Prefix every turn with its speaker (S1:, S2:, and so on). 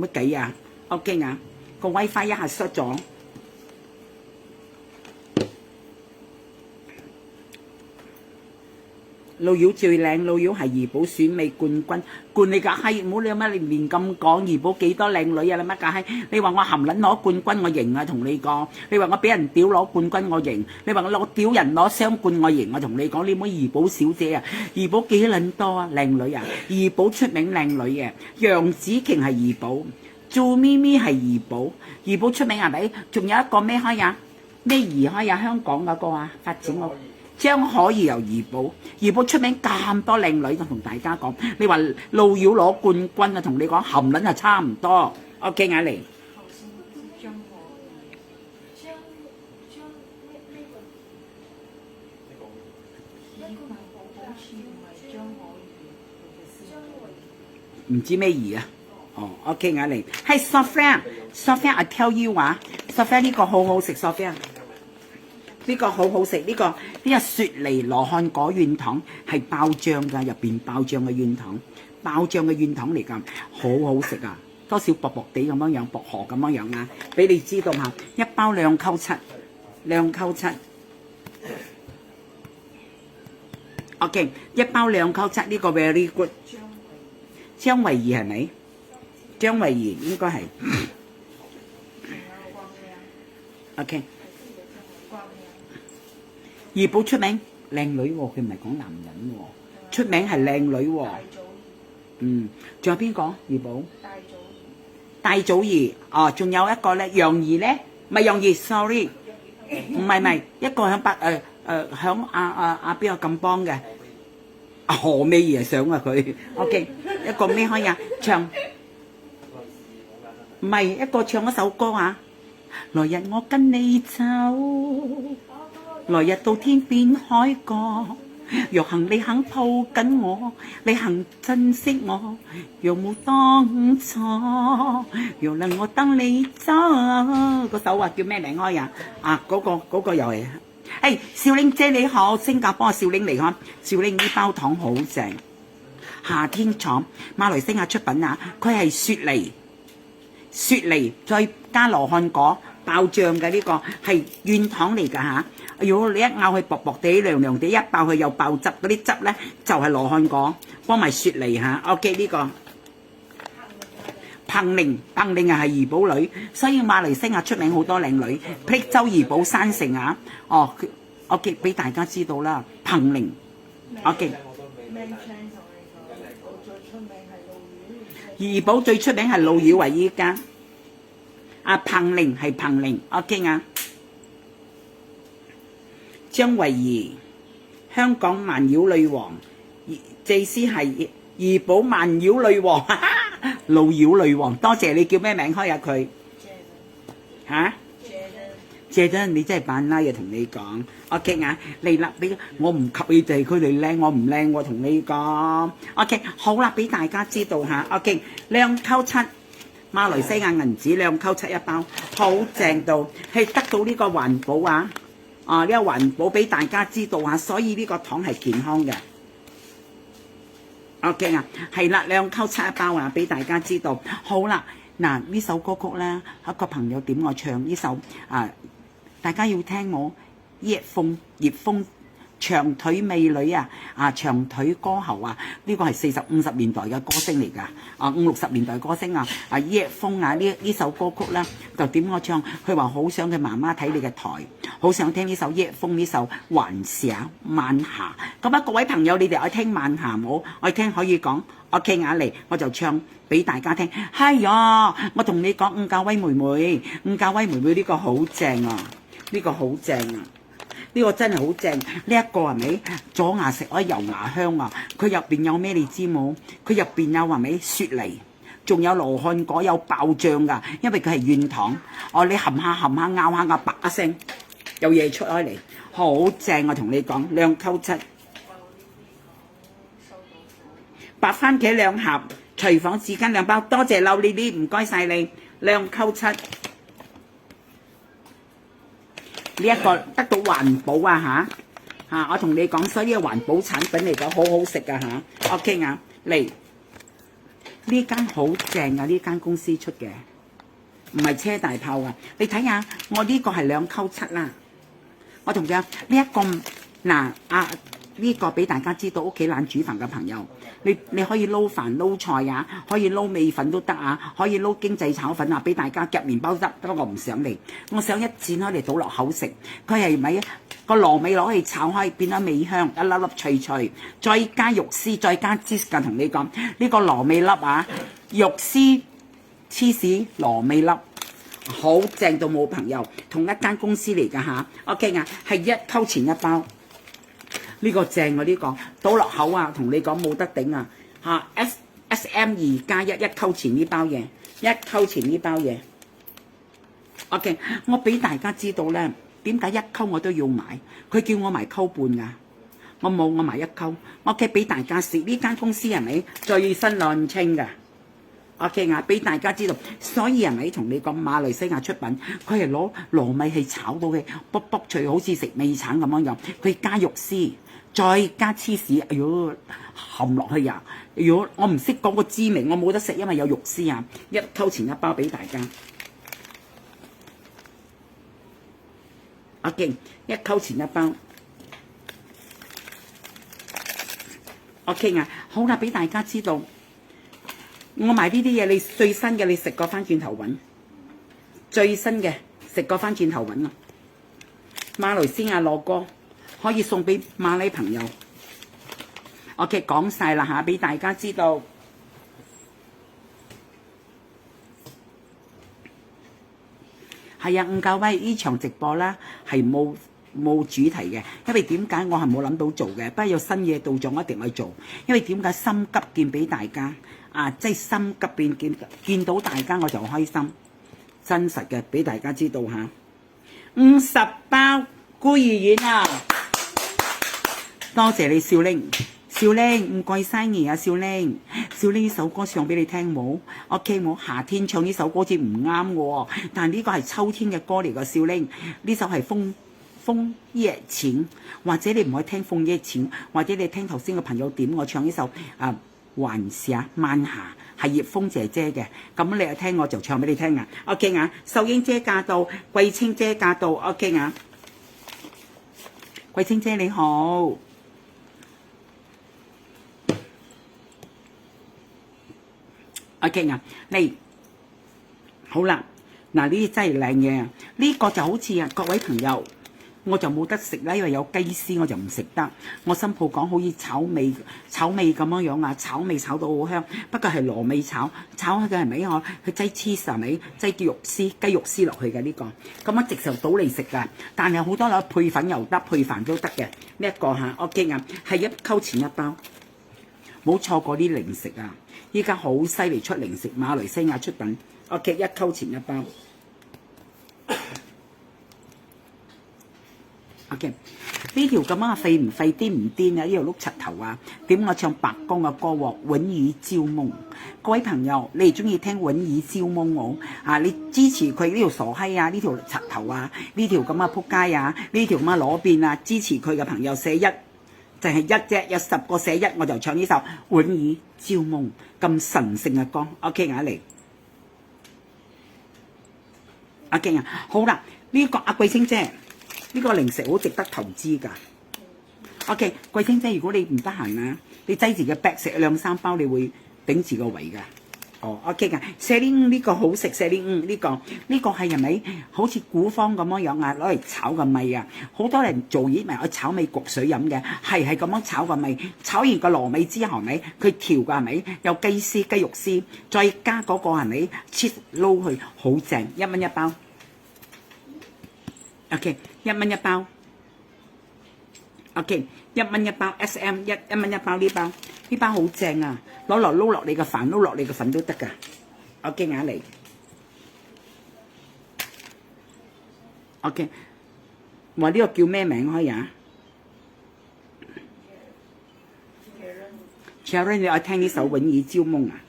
S1: 乜計啊 ？OK 啊，個 WiFi 一下失咗。老妖最靚，老妖係怡寶選美冠軍，冠你個閪！唔好你乜你連咁講，怡寶幾多靚女啊？你乜個閪？你話我含撚攞冠軍我贏啊！同你講，你話我俾人屌攞冠軍我贏，你話我攞屌人攞雙冠我贏，我同你講，你唔好怡寶小姐啊！怡寶幾撚多啊？靚女啊！怡寶出名靚女嘅，楊紫瓊係怡寶，做咪咪係怡寶，怡寶出名係咪？仲有一個咩開啊？咩兒開啊？香港嗰個啊，發展我。張可頤由怡寶，怡寶出名咁多靚女，就同大家講，你話路妖攞冠軍啊，同你講含撚係差唔多。OK 眼嚟，唔知咩兒啊？哦 ，OK 眼嚟，係 Sophia，I tell you 啊 ，Sophia 呢個好好食 ，Sophia。呢個好好食，呢個雪梨羅漢果軟糖係爆漿㗎，入邊爆漿嘅軟糖，爆漿嘅軟糖嚟㗎，好好食啊！多少薄薄地咁樣樣，薄荷咁樣樣啊，俾你知道下，一包2.7，2.7。OK， 一包2.7，呢個 very good。張慧儀係咪？張慧儀應該係。OK。怡寶出名靚女喎，佢唔係講男人喎，出名係靚女喎。嗯，仲有邊個？怡寶？大祖兒，哦，仲有一個咧，楊怡咧，唔係楊怡 ，sorry， 唔係，一個響響阿邊個咁幫嘅，何美儀上啊佢 ，OK， 一個咩開呀？唱，唔係一個唱一首歌啊，來日我跟你走。來日到天邊海角，若行你肯抱緊我，你肯珍惜我，若冇當初，若能我等你走。個首話叫咩名開呀？啊，嗰個又係，誒，少玲姐你好，新加坡少玲嚟看，少玲呢包糖好正，夏天廠馬來西亞出品啊，佢係雪梨再加羅漢果爆醬嘅呢個係軟糖嚟㗎嚇。如果你一咬佢薄薄地、涼涼地，一爆佢又爆汁，嗰啲汁咧就係羅漢果，幫埋雪梨嚇。OK 呢個彭玲啊係怡寶女，所以馬來西亞出名好多靚女，霹靂州怡寶山城啊。哦，OK 俾大家知道啦，彭玲 OK。怡寶最出名係老妖啊！依家阿彭玲係彭玲 OK 啊。張慧儀，香港萬妖女王，祭司係怡寶萬妖女王，老妖女王，多謝你叫咩名開下佢？嚇？謝真，你真係扮拉嘅，同你講。OK 啊，嚟啦，俾我唔及你哋，佢哋靚，我唔靚喎，同你講。OK， 好啦，俾大家知道嚇。OK， 2.7，馬來西亞銀紙2.7一包，好正到，係得到呢個環保啊！啊！呢個環保俾大家知道啊，所以呢個糖係健康嘅。OK 啊，係啦，2.7一包啊，俾大家知道。好啦，嗱呢首歌曲咧，一個朋友點我唱呢首啊，大家要聽我葉鳳長腿美女啊，長腿歌后啊，呢個係40、50年代嘅歌星嚟㗎，啊50、60年代歌星啊，葉鳳啊呢首歌曲咧就點我唱，佢話好想佢媽媽睇你嘅台，好想聽呢首葉鳳呢首還是晚霞。咁啊各位朋友，你哋愛聽晚霞冇？愛聽可以講 OK 眼嚟，我就唱俾大家聽。係啊，我同你講伍家威妹妹呢個好正啊，呢個好正啊。呢個真係好正，呢一個係咪左牙食可以油牙香啊？佢入邊有咩你知冇？佢入邊有係咪雪梨，仲有羅漢果，有爆醬㗎，因為佢係軟糖。哦，你含下咬下個白一聲，有嘢出開嚟，好正啊！同你講2.7，白番茄2盒，廚房紙巾2包，多謝劉呢啲，唔該晒你2.7。呢一個得到環保啊嚇，我同你講，所以呢個環保產品嚟講好好食噶嚇。OK 啊，嚟呢間好正啊！呢間公司出嘅，唔係車大炮啊！你睇下，我呢個係2溝7啦。我同佢講呢一個嗱呢個俾大家知道，屋企懶煮飯嘅朋友，你可以撈飯撈菜啊，可以撈米粉都得啊，可以撈經濟炒粉啊，俾大家夾麵包得。不過我唔想嚟，我想一剪開嚟倒落口食。佢係咪個糯米攞去炒開變咗味香，一粒粒脆脆，再加肉絲，再加芝士。同你講呢個糯米粒啊，肉絲芝士糯米粒。好正到冇朋友，同一間公司嚟㗎嚇 ，OK 啊，係1溝錢一包，呢個正啊呢個，倒落口啊，同你講冇得頂啊嚇 ，SM2+1 1溝錢呢包嘢，1溝錢呢包嘢 ，OK， 我俾大家知道咧，點解1溝我都要買，佢叫我買溝半㗎，我冇，我買1溝，我嘅俾大家試呢間公司係咪最新 launching 㗎？ OK 啊，俾大家知道，所以係咪同你講馬來西亞出品，佢係攞糯米係炒到嘅卜卜脆，好似食味橙咁樣，佢加肉絲，再加芝士，哎呦含落去啊！如果我唔識講個滋味，我冇得食，因為有肉絲啊！1溝錢一包俾大家 ，OK， 1溝錢一包 ，OK 啊，好啦，俾大家知道。我買呢啲嘢，你最新嘅你食過翻轉頭揾，最新嘅食過翻轉頭揾啊！馬來西亞羅哥可以送俾馬來朋友。OK， 講晒啦嚇，俾大家知道。係啊，吳教威呢場直播啦，係冇主題嘅，因為點解我係冇諗到做嘅，不過有新嘢到咗，我一定去做。因為點解心急見俾大家啊，即係心急變見到大家我就開心，真實嘅俾大家知道嚇。50包孤兒院啊！多謝你少玲，少玲唔該晒你啊，少玲，少玲呢首歌唱俾你聽冇 ？OK 冇？夏天唱呢首歌好似唔啱喎，但係呢個係秋天嘅歌嚟㗎，少玲呢首係楓葉淺，或者你唔可以聽楓葉淺，或者你聽頭先個朋友點我唱呢首還是晚霞，係葉楓姐姐嘅，咁你又聽我就唱俾你聽啊 ，OK 啊，秀英姐駕到，桂清姐駕到 ，OK 啊，桂清姐你好 ，OK 啊，嚟好啦，嗱呢啲真係靚嘢啊，呢個就好似各位朋友。我就冇得食啦，因為有雞絲我就唔食得。我新抱講好似炒味咁樣啊，炒味炒到好香。不過係糯米炒嘅係咪？佢擠 cheese 係咪？擠雞肉絲落去嘅呢個。咁樣直受倒嚟食㗎。但係好多攞配粉又得，配飯都得嘅。呢一個嚇，OK啊，係1溝錢一包，冇錯過啲零食啊！依家好犀利出零食，馬來西亞出品 ，OK 1溝錢一包。OK， 呢條咁樣廢唔廢癲唔癲啊？呢條碌柒頭啊！點我唱白江嘅歌喎，《永遠招夢》。各位朋友，你哋中意聽《永遠招夢》我啊？你支持佢呢條傻閪啊？呢條柒頭啊？呢條咁嘅撲街啊？呢條咁嘅攞變啊？支持佢嘅朋友寫1，就係1啫，有10個寫1，我就唱呢首《永遠招夢》咁神聖嘅歌。OK 啊嚟 ，OK 啊，好啦，呢個阿桂清姐。呢個零食好值得投資㗎。OK， 桂清姐，如果你唔得閒啊，你擠住個 bag 食2-3包，你會頂住個胃㗎。哦 ，OK 㗎。45呢個好食，45呢個係咪好似古方咁樣啊？攞嚟炒個米啊！好多人做嘢咪去炒米焗水飲嘅，係咁樣炒個米，炒完個糯米之後咪佢調㗎係咪？有雞絲、雞肉絲，再加嗰個係咪 cheese 撈去，好正，1蚊一包。OK， 1蚊一包。OK， 1蚊一包 SM 1蚊一包呢包，呢包好正啊！攞嚟撈落你嘅飯，撈落你嘅粉都得㗎。OK， 眼嚟。OK， 話呢個叫咩名可以啊 ？Sharon， 你愛聽呢首《永遠招夢》啊？